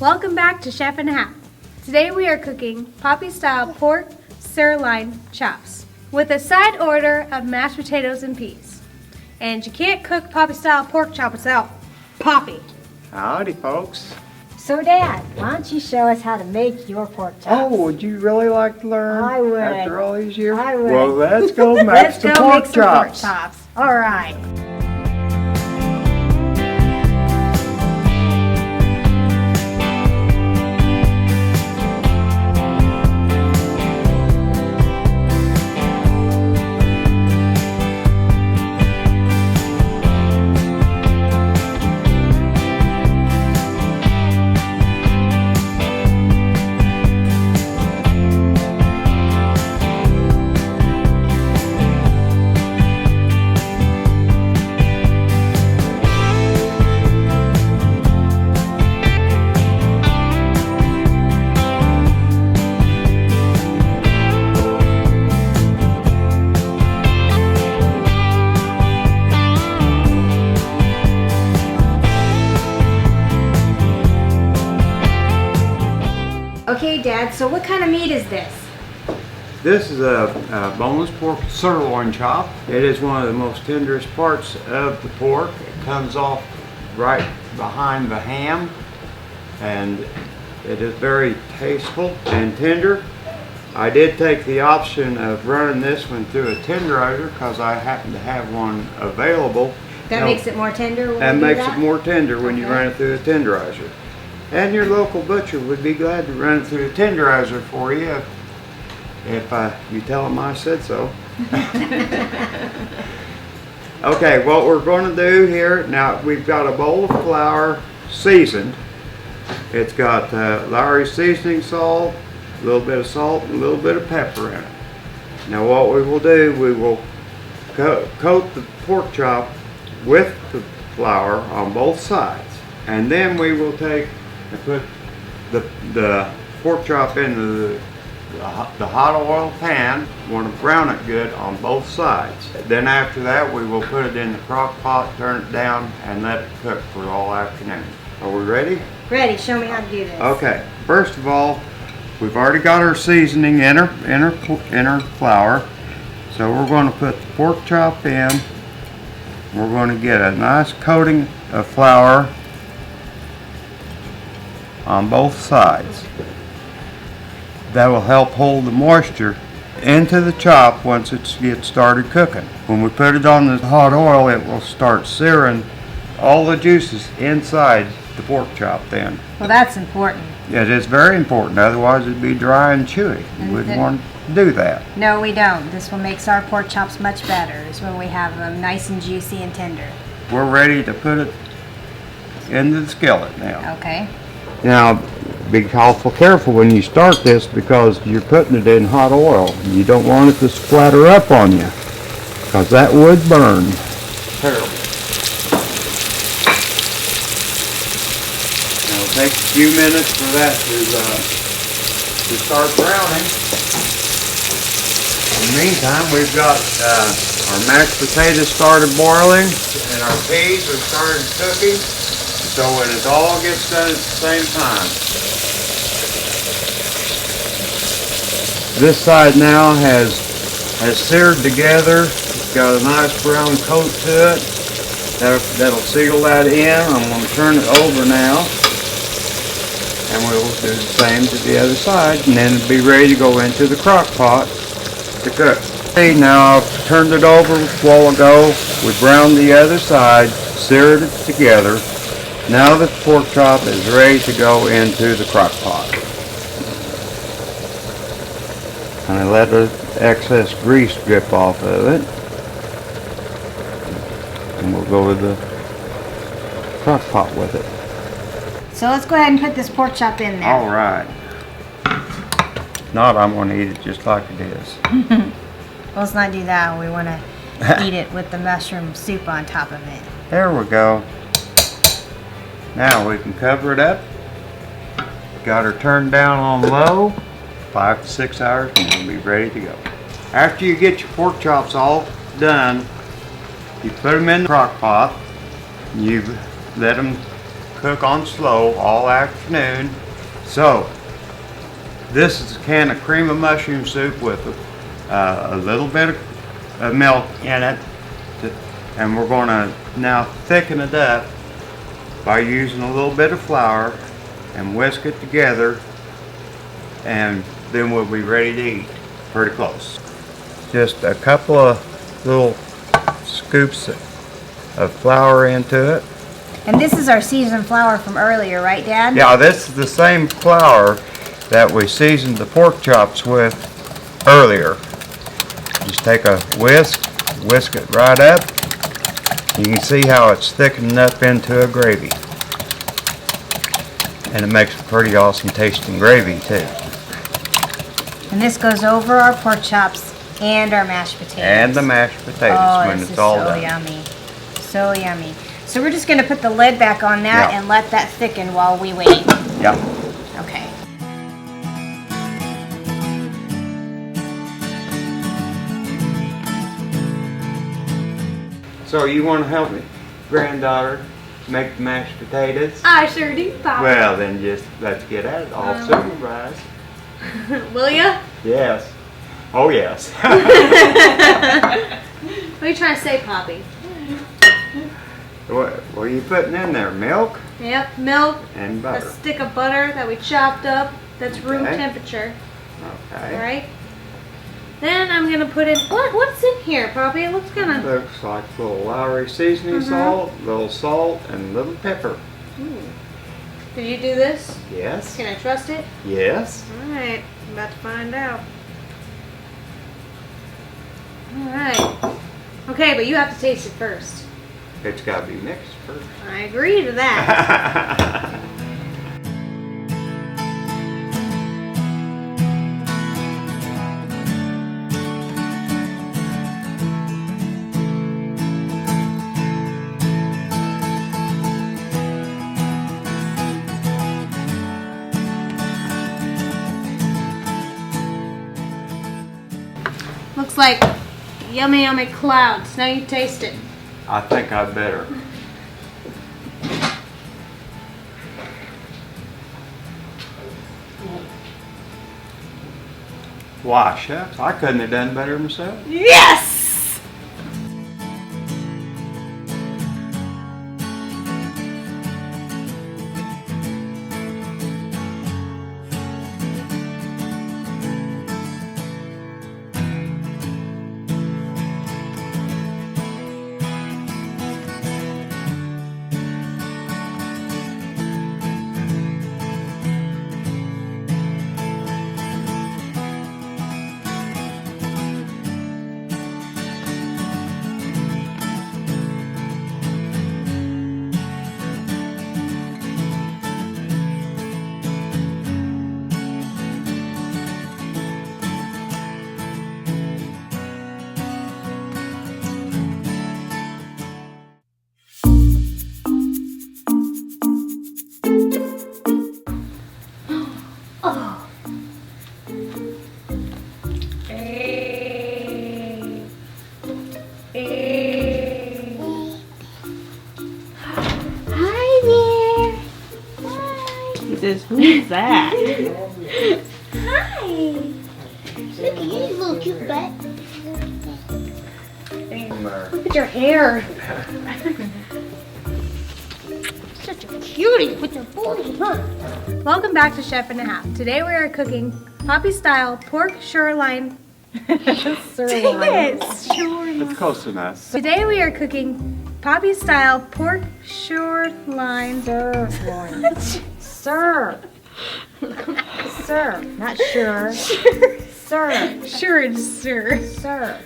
Welcome back to Chef and a Half. Today we are cooking Poppy-style pork sirloin chops with a side order of mashed potatoes and peas. And you can't cook Poppy-style pork chop without Poppy. Howdy, folks. So, Dad, why don't you show us how to make your pork chops? Oh, would you really like to learn? I would. After all these years? I would. Well, let's go make Let's some go pork make some chops. pork chops. All right. Okay, Dad, so what kind of meat is this? This is a boneless pork sirloin chop. It is one of the most tenderest parts of the pork. It comes off right behind the ham, and it is very tasteful and tender. I did take the option of running this one through a tenderizer because I happen to have one available. That makes it more tender when That you do makes that? it more tender when you run it through a tenderizer. And your local butcher would be glad to run it through a tenderizer for you if you tell them I said so. Okay, what we're going to do here, now we've got a bowl of flour seasoned. It's got Lawry seasoning salt, a little bit of salt, and a little bit of pepper in it. Now what we will do, we will coat the pork chop with the flour on both sides. And then we will take and put the pork chop into the hot oil pan. Want to brown it good on both sides. Then after that we will put it in the crock pot, turn it down, and let it cook for all afternoon. Are we ready? Ready, show me how to do this. Okay, first of all, we've already got our seasoning in our flour. So we're going to put the pork chop in. We're going to get a nice coating of flour on both sides. That will help hold the moisture into the chop once it gets started cooking. When we put it on the hot oil, it will start searing all the juices inside the pork chop then. Well, that's important. It is very important, otherwise it'd be dry and chewy. We wouldn't want to do that. No, we don't. This one makes our pork chops much better. Is when we have them nice and juicy and tender. We're ready to put it into the skillet now. Okay. Now, be awful careful when you start this because you're putting it in hot oil. You don't want it to splatter up on you because that would burn terrible. Now, it'll take a few minutes for that to start browning. In the meantime, we've got our mashed potatoes started boiling and our peas are started cooking. So when it all gets done at the same time. This side now has seared together. It's got a nice brown coat to it. That'll seal that in. I'm going to turn it over now. And we'll do the same to the other side. And then it'll be ready to go into the crock pot to cook. Okay, now I've turned it over a while ago. We browned the other side, seared it together. Now the pork chop is ready to go into the crock pot. And I let the excess grease drip off of it. And we'll go to the crock pot with it. So let's go ahead and put this pork chop in there. All right. If not, I'm going to eat it just like it is. Well, let's not do that. We want to eat it with the mushroom soup on top of it. There we go. Now we can cover it up. Got her turned down on low, 5 to 6 hours, and it'll be ready to go. After you get your pork chops all done, you put them in the crock pot. You let them cook on slow all afternoon. So, this is a can of cream of mushroom soup with a little bit of milk in it. And we're going to now thicken it up by using a little bit of flour and whisk it together, and then we'll be ready to eat. Pretty close. Just a couple of little scoops of flour into it. And this is our seasoned flour from earlier, right, Dad? Yeah, this is the same flour that we seasoned the pork chops with earlier. Just take a whisk it right up. You can see how it's thickening up into a gravy. And it makes a pretty awesome tasting gravy too. And this goes over our pork chops and our mashed potatoes. And the mashed potatoes when this it's is all so done. yummy. So yummy. So we're just going to put the lid back on that Yeah. and let that thicken while we wait. Yep. Okay. So you want to help me, granddaughter, make the mashed potatoes? I sure do, Pop. Well, then just let's get at it. All supervised. Will ya? Yes. Oh yes. What are you trying to say, Poppy? What are you putting in there? Milk Yep, milk, and a butter. stick of butter that we chopped up. That's room Okay. temperature. Okay. All right. Then I'm gonna put in what's in here, Poppy? It looks kind of. Looks like a little Lawry seasoning salt, little salt, and little pepper. Did you do this? Yes. Can I trust it? Yes. All right, I'm about to find out. All right. Okay, but you have to taste it first. It's got to be mixed first. I agree to that. Looks like yummy, yummy clouds. Now you taste it. I think I better. Why, shucks, I couldn't have done better myself. Yes! Who's that? Hi! Look at you, little cute butt. Look at your hair. Such a cutie with your booty, huh? Welcome back to Chef and a Half. Today we are cooking Poppy style pork sirloin. Sirloin. It's close enough. Today we are cooking Poppy style pork sirloin. Sirloin. Sir. Sir. Not sure. Sir. Sure, sir. Sir.